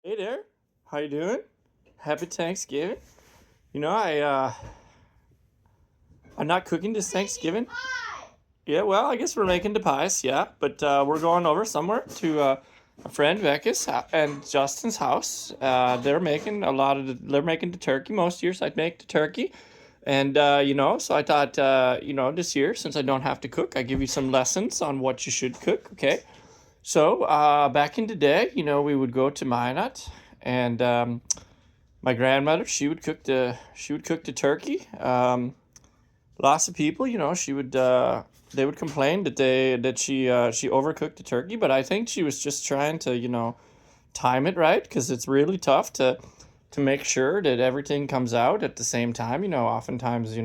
Hey there, how you doing? Happy Thanksgiving. You know, I'm not cooking this Thanksgiving. Yeah, well, I guess we're making the pies, yeah. But we're going over somewhere to a friend Becca's and Justin's house. They're making they're making the turkey. Most years I'd make the turkey, and so I thought, this year since I don't have to cook, I give you some lessons on what you should cook. Okay. So back in the day, we would go to Minot and my grandmother, she would cook the turkey. Lots of people, she would they would complain that she overcooked the turkey, but I think she was just trying to time it right because it's really tough to make sure that everything comes out at the same time. Oftentimes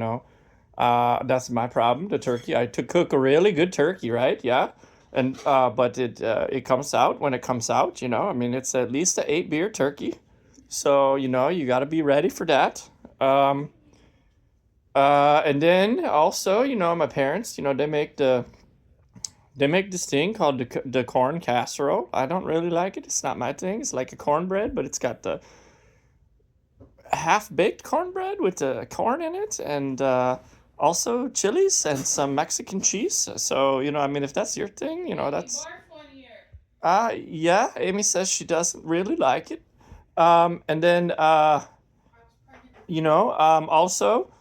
that's my problem. The turkey, I to cook a really good turkey, right? Yeah. And but it comes out when it comes out. I mean, it's at least a 8 beer turkey, so you got to be ready for that. And then also, my parents, they make this thing called the corn casserole. I don't really like it. It's not my thing. It's like a cornbread, but it's got the half baked cornbread with the corn in it, and also chilies and some Mexican cheese. So I mean, if that's your thing, that's yeah. Amy says she doesn't really like it. And then also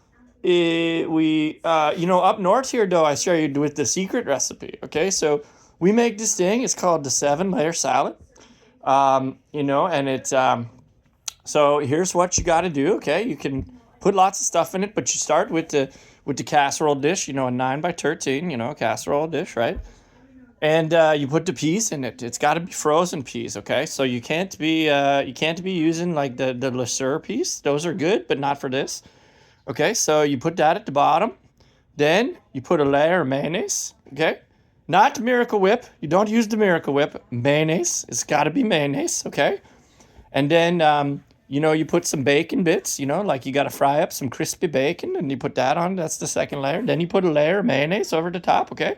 we up north here though I share you with the secret recipe. Okay, so we make this thing. It's called the 7 layer salad. And it's so here's what you got to do. Okay, you can put lots of stuff in it, but you start with the casserole dish. A 9 by 13. Casserole dish, right? And you put the peas in it. It's got to be frozen peas, okay? So you can't be using like the Le Sueur peas. Those are good, but not for this. Okay, so you put that at the bottom. Then you put a layer of mayonnaise, okay? Not the Miracle Whip. You don't use the Miracle Whip. Mayonnaise. It's got to be mayonnaise, okay? And then you put some bacon bits. Like you got to fry up some crispy bacon, and you put that on. That's the second layer. Then you put a layer of mayonnaise over the top, okay?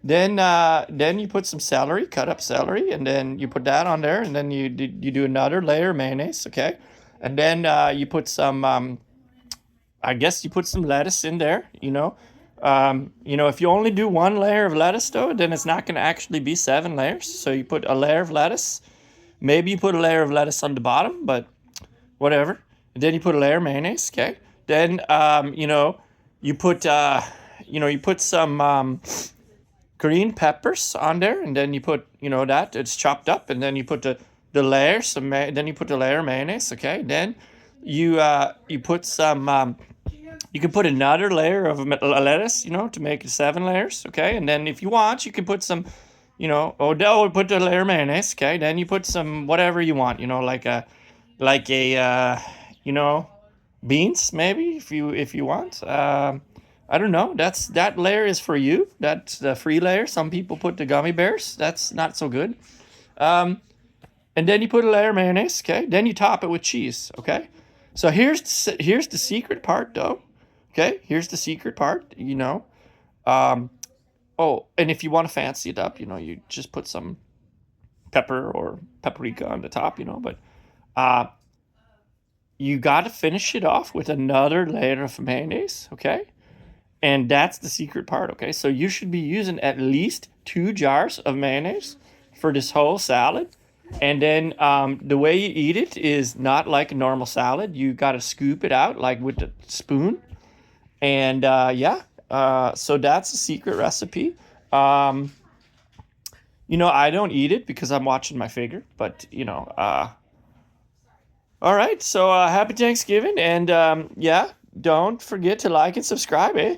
Then you put some celery, cut up celery, and then you put that on there, and then you do another layer of mayonnaise, okay? And then you put some, I guess you put some lettuce in there. If you only do 1 layer of lettuce though, then it's not going to actually be 7 layers. So you put a layer of lettuce. Maybe you put a layer of lettuce on the bottom, but whatever. And then you put a layer of mayonnaise, okay? Then you put some green peppers on there, and then you put that it's chopped up, and then you put the layers then you put the layer of mayonnaise, okay? Then you put some you can put another layer of lettuce, to make it 7 layers, okay? And then if you want, you can put some, put the layer of mayonnaise, okay? Then you put some whatever you want, beans maybe if you want. I don't know. That layer is for you. That's the free layer. Some people put the gummy bears. That's not so good. Um, and then you put a layer of mayonnaise, okay? Then you top it with cheese, okay? So here's the secret part, though. Okay, here's the secret part. Oh, and if you want to fancy it up, you just put some pepper or paprika on the top, But uh, you got to finish it off with another layer of mayonnaise, okay? And that's the secret part, okay? So you should be using at least 2 jars of mayonnaise for this whole salad. And then the way you eat it is not like a normal salad. You got to scoop it out like with a spoon. And yeah, so that's a secret recipe. Um, I don't eat it because I'm watching my figure, but all right. So happy Thanksgiving. And yeah, don't forget to like and subscribe, eh?